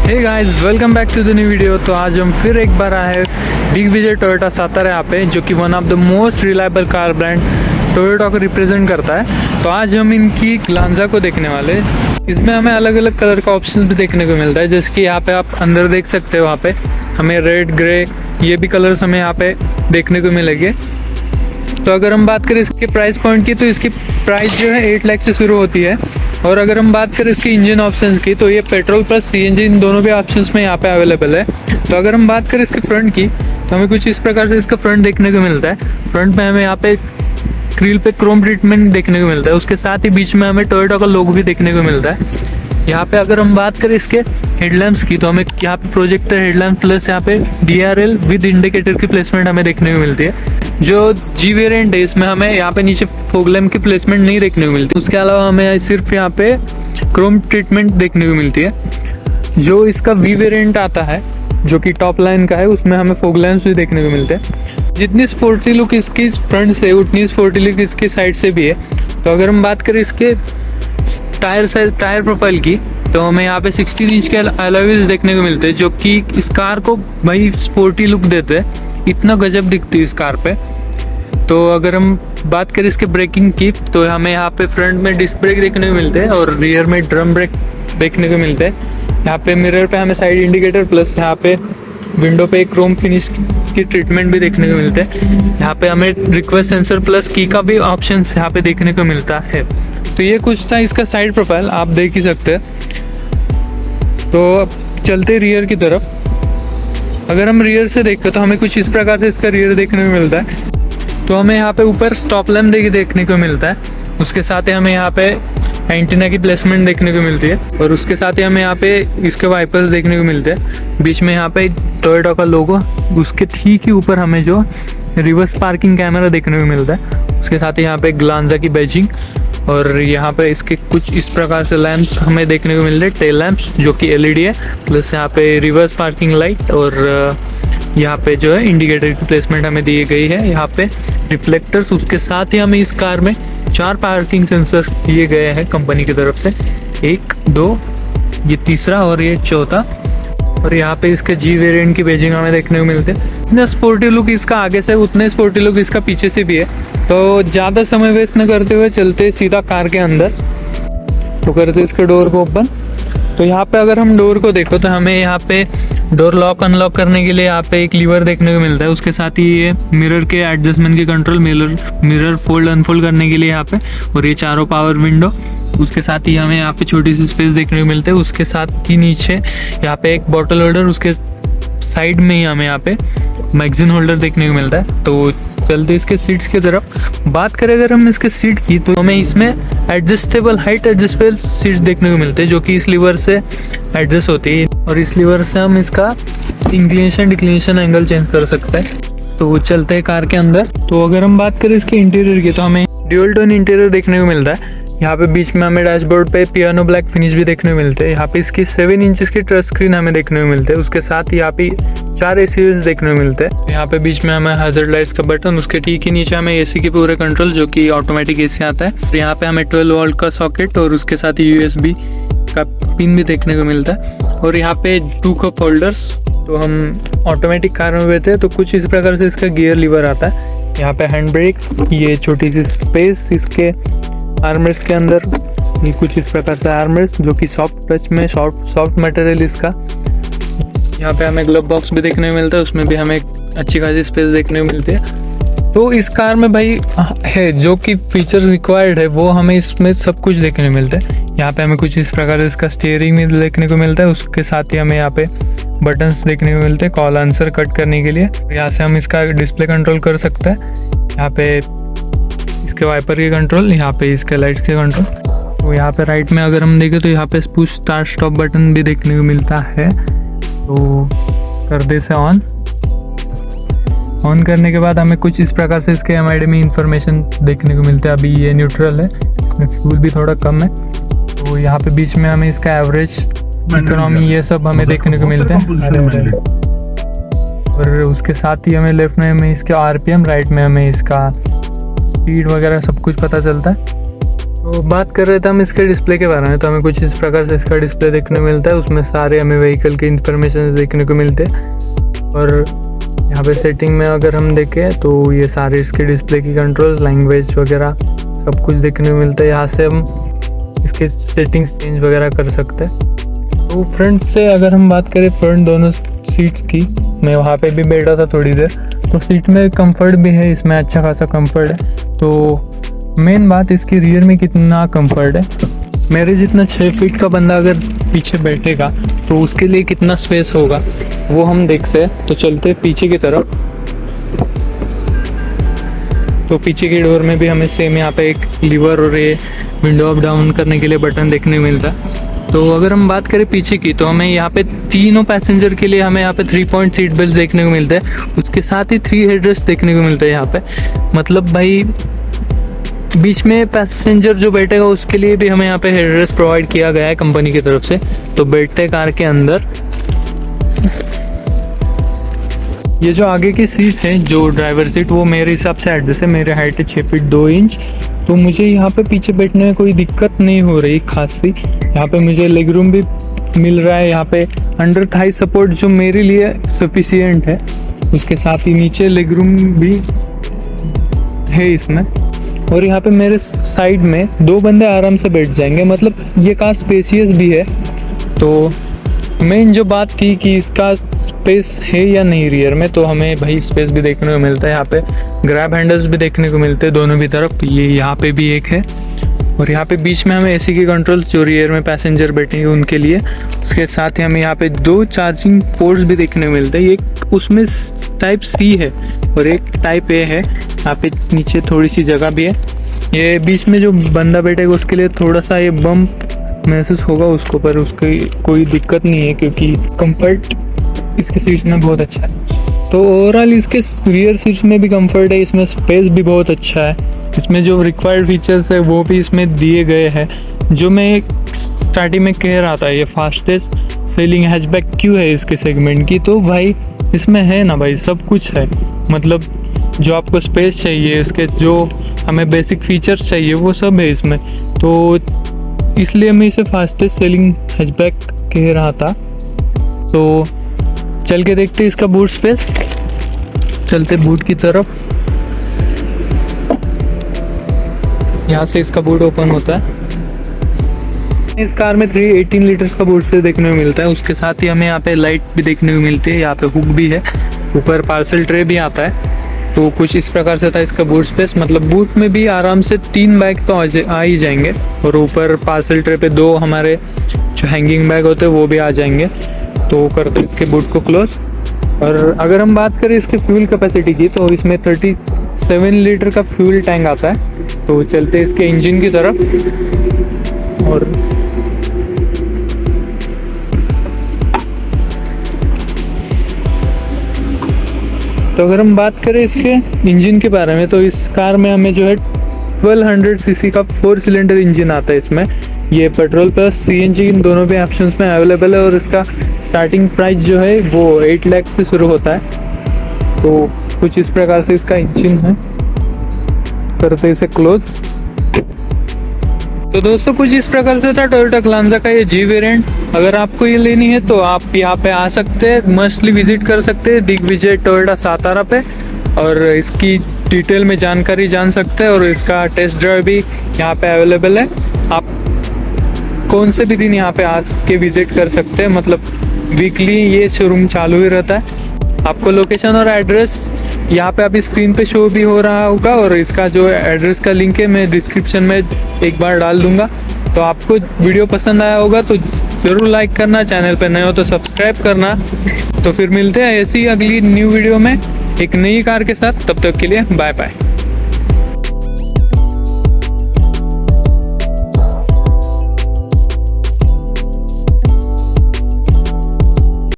Hey guys, welcome back to the new video. तो आज हम फिर एक बार आए हैं बिग विजय टोयोटा सातारा यहाँ पे, जो कि one of the most reliable car brand Toyota को रिप्रेजेंट करता है। तो आज हम इनकी ग्लांजा को देखने वाले हैं। इसमें हमें अलग अलग कलर का ऑप्शन भी देखने को मिलता है, जैसे कि यहाँ पे आप अंदर देख सकते हो। वहाँ पे हमें रेड, ग्रे, ये भी कलर्स हमें यहाँ पे देखने को मिलेंगे। तो अगर हम बात करें इसके प्राइस पॉइंट की, तो इसकी प्राइस जो है 8 लाख से शुरू होती है। और अगर हम बात करें इसके इंजन ऑप्शंस की, तो ये पेट्रोल प्लस सीएनजी इन दोनों भी ऑप्शंस में यहाँ पे अवेलेबल है। तो अगर हम बात करें इसके फ्रंट की, तो हमें कुछ इस प्रकार से इसका फ्रंट देखने को मिलता है। फ्रंट में हमें यहाँ पे ग्रिल पे क्रोम ट्रीटमेंट देखने को मिलता है। उसके साथ ही बीच में हमें टोयोटा का लोगो भी देखने को मिलता है। यहाँ पे अगर हम बात करें इसके हेडलैम्प्स की, तो हमें यहाँ पे प्रोजेक्टर हेडलैम्प प्लस यहाँ पे DRL विद इंडिकेटर की प्लेसमेंट हमें देखने को मिलती है। जो जी वेरिएंट है, इसमें हमें यहाँ पे नीचे फॉग लैम्प की प्लेसमेंट नहीं देखने को मिलती। उसके अलावा हमें सिर्फ यहाँ पे क्रोम ट्रीटमेंट देखने को मिलती है। जो इसका V वेरिएंट आता है, जो कि टॉप लाइन का है, उसमें हमें फॉग लैम्प्स भी देखने को मिलते हैं। जितनी स्पोर्टी लुक इसकी फ्रंट से, उतनी स्पोर्टी लुक इसकी साइड से भी है। तो अगर हम बात करें इसके टायर प्रोफाइल की, तो हमें यहाँ पे 16 इंच के अलॉय व्हील्स देखने को मिलते हैं, जो कि इस कार को भाई स्पोर्टी लुक देते हैं। इतना गजब दिखती है इस कार पे। तो अगर हम बात करें इसके ब्रेकिंग की, तो हमें यहाँ पे फ्रंट में डिस्क ब्रेक देखने को मिलते हैं और रियर में ड्रम ब्रेक देखने को मिलते हैं। यहाँ पे मिरर पे हमें साइड इंडिकेटर प्लस यहाँ पे विंडो पे क्रोम फिनिश की ट्रीटमेंट भी देखने को मिलते हैं। यहाँ पे हमें रिक्वेस्ट सेंसर प्लस की का भी ऑप्शन यहाँ पे देखने को मिलता है। तो ये कुछ था इसका साइड प्रोफाइल, आप देख ही सकते हैं। तो चलते रियर की तरफ। अगर हम रियर से देखें, तो हमें कुछ इस प्रकार से इसका रियर देखने को मिलता है। तो हमें यहाँ पे ऊपर स्टॉप लैम्प देखने को मिलता है। उसके साथ ही हमें यहाँ पे एंटीना की प्लेसमेंट देखने को मिलती है। और उसके साथ ही हमें यहाँ पे इसके वाइपर्स देखने को मिलते हैं। बीच में यहाँ पे टोयोटा का लोगो, उसके ठीक ही ऊपर हमें जो रिवर्स पार्किंग कैमरा देखने को मिलता है। उसके साथ ही यहाँ पे ग्लांजा की बैजिंग, और यहाँ पे इसके कुछ इस प्रकार से लैंप्स हमें देखने को मिल रहे हैं, टेल लैंप्स जो कि LED है, प्लस यहाँ पे रिवर्स पार्किंग लाइट, और यहाँ पे जो है इंडिकेटर की प्लेसमेंट हमें दी गई है। यहाँ पे रिफ्लेक्टर्स, उसके साथ ही हमें इस कार में 4 पार्किंग सेंसर्स दिए गए हैं कंपनी की तरफ से। 1, 2, ये तीसरा और ये चौथा। और यहाँ पे इसके G वेरिएंट की बैजिंग हमें देखने को मिलते हैं। इतना स्पोर्टी लुक इसका आगे से, उतने स्पोर्टी लुक इसका पीछे से भी है। तो ज़्यादा समय वेस्ट न करते हुए चलते सीधा कार के अंदर। तो करते इसके डोर को ओपन। तो यहाँ पे अगर हम डोर को देखो, तो हमें यहाँ पे डोर लॉक अनलॉक करने के लिए यहाँ पे एक लीवर देखने को मिलता है। उसके साथ ही ये मिरर के एडजस्टमेंट के कंट्रोल, मिरर फोल्ड अनफोल्ड करने के लिए यहाँ पे, और ये चारों पावर विंडो। उसके साथ ही हमें यहाँ पे छोटी सी स्पेस देखने को मिलते हैं। उसके साथ ही नीचे यहाँ पे एक बॉटल होल्डर, उसके साइड में ही हमें यहाँ पे मैगजीन होल्डर देखने को मिलता है। तो चलते इसके सीट्स की तरफ। बात करें अगर हम इसके सीट की, तो हमें इसमें एडजस्टेबल हाइट एडजस्टेबल सीट्स देखने को मिलते हैं, जो कि इस लीवर से एडजस्ट होती है। और इस लीवर से हम इसका इंक्लिनेशन डिक्लिनेशन एंगल चेंज कर सकते हैं। तो चलते हैं कार के अंदर। तो अगर हम बात करें इसके इंटीरियर की, तो हमें ड्यूल टोन इंटीरियर देखने को मिलता है। यहाँ पे बीच में हमें डैशबोर्ड पे पियानो ब्लैक फिनिश भी देखने को मिलते हैं। यहाँ पे इसकी 7 इंचेस की टच स्क्रीन हमें देखने को मिलते हैं। उसके साथ ही यहाँ पे 4 AC देखने को मिलते हैं। यहाँ पे बीच में हमें हैजर्ड लाइट्स का बटन, उसके ठीक ही नीचे हमें AC के पूरे कंट्रोल, जो कि ऑटोमेटिक AC आता है। यहाँ पे हमें 12 वोल्ट का सॉकेट, और उसके साथ ही USB का पिन भी देखने को मिलता है। और यहाँ पे 2 कप होल्डर्स। तो हम ऑटोमेटिक कार में बैठे हैं, तो कुछ इस प्रकार से इसका गियर लीवर आता है। यहाँ पे हैंड ब्रेक, ये छोटी सी स्पेस इसके आर्मरेस्ट के अंदर, ये कुछ इस प्रकार से आर्मरेस्ट, जो कि सॉफ्ट टच में सॉफ्ट मटेरियल इसका। यहाँ पे हमें ग्लव बॉक्स भी देखने को मिलता है, उसमें भी हमें अच्छी खासी स्पेस देखने को मिलती है। तो इस कार में भाई है जो कि फीचर रिक्वायर्ड है, वो हमें इसमें सब कुछ देखने को मिलता है। यहाँ पे हमें कुछ इस प्रकार से इसका स्टीयरिंग भी देखने को मिलता है। उसके साथ ही हमें यहाँ पे बटन्स देखने को मिलते हैं कॉल आंसर कट करने के लिए। यहाँ से हम इसका डिस्प्ले कंट्रोल कर सकते हैं। यहाँ पे इसके वाइपर के कंट्रोल, यहाँ पे इसके लाइट्स के कंट्रोल। तो यहाँ पे राइट में अगर हम देखें, तो यहाँ पे पुश स्टार्ट स्टॉप बटन भी देखने को मिलता है। तो कर दे से ऑन करने के बाद हमें कुछ इस प्रकार से इसके MID में इंफॉर्मेशन देखने को मिलता है। अभी ये न्यूट्रल है, इसमें फ्यूल भी थोड़ा कम है। तो यहाँ पे बीच में हमें इसका एवरेज, इकोनॉमी, ये सब हमें देखने को मिलते हैं। और उसके साथ ही हमें लेफ्ट में हमें इसके RPM, राइट में हमें इसका स्पीड वगैरह सब कुछ पता चलता है। तो तो बात कर रहे थे हम इसके डिस्प्ले के बारे में, तो हमें कुछ इस प्रकार से इसका डिस्प्ले देखने को मिलता है। उसमें सारे हमें व्हीकल के इंफॉर्मेशन देखने को मिलते हैं। और यहाँ पे सेटिंग में अगर हम देखें तो ये सारे इसके डिस्प्ले की कंट्रोल्स, लैंग्वेज वगैरह सब कुछ देखने को मिलता है। यहाँ से हम इसके सेटिंग्स चेंज वगैरह कर सकते हैं। तो फ्रंट से अगर हम बात करें, फ्रंट दोनों सीट्स की, मैं वहाँ पे भी बैठा था थोड़ी देर, तो सीट में कंफर्ट भी है, इसमें अच्छा खासा कंफर्ट है। तो मेन बात इसकी रियर में कितना कंफर्ट है, मेरे जितना 6 फीट का बंदा अगर पीछे बैठेगा तो उसके लिए कितना स्पेस होगा वो हम देखते हैं। तो चलते पीछे की तरफ। तो पीछे की डोर में भी हमें सेम यहाँ पे एक लीवर और ये विंडो अप डाउन करने के लिए बटन देखने को मिलता है। तो अगर हम बात करें पीछे की, तो हमें यहाँ पे तीनों पैसेंजर के लिए हमें यहाँ पे 3 पॉइंट सीट बेल्ट देखने को मिलते हैं। उसके साथ ही 3 हेडरेस्ट देखने को मिलते हैं यहाँ पे। मतलब भाई बीच में पैसेंजर जो बैठेगा उसके लिए भी हमें यहाँ पे हेडरेस्ट प्रोवाइड किया गया है कंपनी की तरफ से। तो बैठते कार के अंदर ये जो आगे की सीट है, जो ड्राइवर सीट, वो मेरे हिसाब से एडजस्ट है। मेरे हाइट है 6 फीट 2 इंच, तो मुझे यहाँ पे पीछे बैठने में कोई दिक्कत नहीं हो रही खास सी। यहाँ पे मुझे लेग रूम भी मिल रहा है। यहाँ पे अंडर थाई सपोर्ट जो मेरे लिए सफिशिएंट है। उसके साथ ही नीचे लेग रूम भी है इसमें। और यहाँ पे मेरे साइड में 2 बंदे आराम से बैठ जाएंगे। मतलब ये कार स्पेसियस भी है। तो मेन जो बात थी कि इसका स्पेस है या नहीं रियर में, तो हमें भाई स्पेस भी देखने को मिलता है। यहाँ पे ग्रैब हैंडल्स भी देखने को मिलते हैं दोनों भी तरफ। ये यहाँ पे भी एक है। और यहाँ पे बीच में हमें एसी की कंट्रोल्स जो रियर में पैसेंजर बैठेंगे उनके लिए। उसके साथ ही हमें यहाँ पे 2 चार्जिंग पोर्ट्स भी देखने को मिलते हैं। एक उसमें टाइप सी है और एक टाइप ए है। यहाँ पे नीचे थोड़ी सी जगह भी है। ये बीच में जो बंदा बैठेगा उसके लिए थोड़ा सा ये बम्प महसूस होगा उसको, पर उसकी कोई दिक्कत नहीं है क्योंकि कंफर्ट इसके सीट्स में बहुत अच्छा है। तो ओवरऑल इसके रियर सीट्स में भी कंफर्ट है। इसमें स्पेस भी बहुत अच्छा है। इसमें जो रिक्वायर्ड फीचर्स है वो भी इसमें दिए गए हैं। जो मैं स्टार्टिंग में कह रहा था, ये फास्टेस्ट सेलिंग हैचबैक क्यों है इसके सेगमेंट की, तो भाई इसमें है ना भाई सब कुछ है। मतलब जो आपको स्पेस चाहिए, इसके जो हमें बेसिक फीचर्स चाहिए वो सब है इसमें। तो इसलिए मैं इसे फास्टेस्ट सेलिंग हैचबैक कह रहा था। तो चल के देखते इसका बूट स्पेस। चलते बूट की तरफ। यहाँ से इसका बूट ओपन होता है। इस कार में 318 लीटर्स का बूट स्पेस देखने को मिलता है। उसके साथ ही हमें यहाँ पे लाइट भी देखने को मिलती है। यहाँ पे हुक भी है, ऊपर पार्सल ट्रे भी आता है। तो कुछ इस प्रकार से था इसका बूट स्पेस। मतलब बूट में भी आराम से 3 बैग तो आ ही जाएंगे। और ऊपर पार्सल ट्रे पे 2 हमारे जो हैंगिंग बैग होते हैं वो भी आ जाएंगे। तो करते इसके बूट को क्लोज। और अगर हम बात करें इसके फ्यूल कैपेसिटी की, तो इसमें 37 लीटर का फ्यूल टैंक आता है। तो चलते इसके इंजन की तरफ। और तो अगर हम बात करें इसके इंजन के बारे में, तो इस कार में हमें जो है 1200 सीसी का 4 सिलेंडर इंजन आता है इसमें। ये पेट्रोल प्लस सीएनजी इन दोनों भी ऑप्शंस में अवेलेबल है। और इसका स्टार्टिंग प्राइस जो है वो 8 लाख से शुरू होता है। तो कुछ इस प्रकार से इसका इंजन है। करते इसे क्लोज। तो दोस्तों कुछ इस प्रकार से था टोयोटा ग्लांजा का ये जी वेरिएंट। अगर आपको ये लेनी है तो आप यहाँ पे आ सकते हैं, मस्टली विजिट कर सकते हैं दिग्विजय टोयोटा सातारा पे, और इसकी डिटेल में जानकारी जान सकते हैं। और इसका टेस्ट ड्राइव भी यहाँ पे अवेलेबल है। आप कौन से भी दिन यहाँ पे आ के विजिट कर सकते हैं। मतलब वीकली ये शोरूम चालू ही रहता है। आपको लोकेशन और एड्रेस यहाँ पे अभी स्क्रीन पे शो भी हो रहा होगा। और इसका जो एड्रेस का लिंक है मैं डिस्क्रिप्शन में एक बार डाल दूंगा। तो आपको वीडियो पसंद आया होगा तो ज़रूर लाइक करना, चैनल पे नए हो तो सब्सक्राइब करना। तो फिर मिलते हैं ऐसी अगली न्यू वीडियो में एक नई कार के साथ। तब तक के लिए बाय बाय।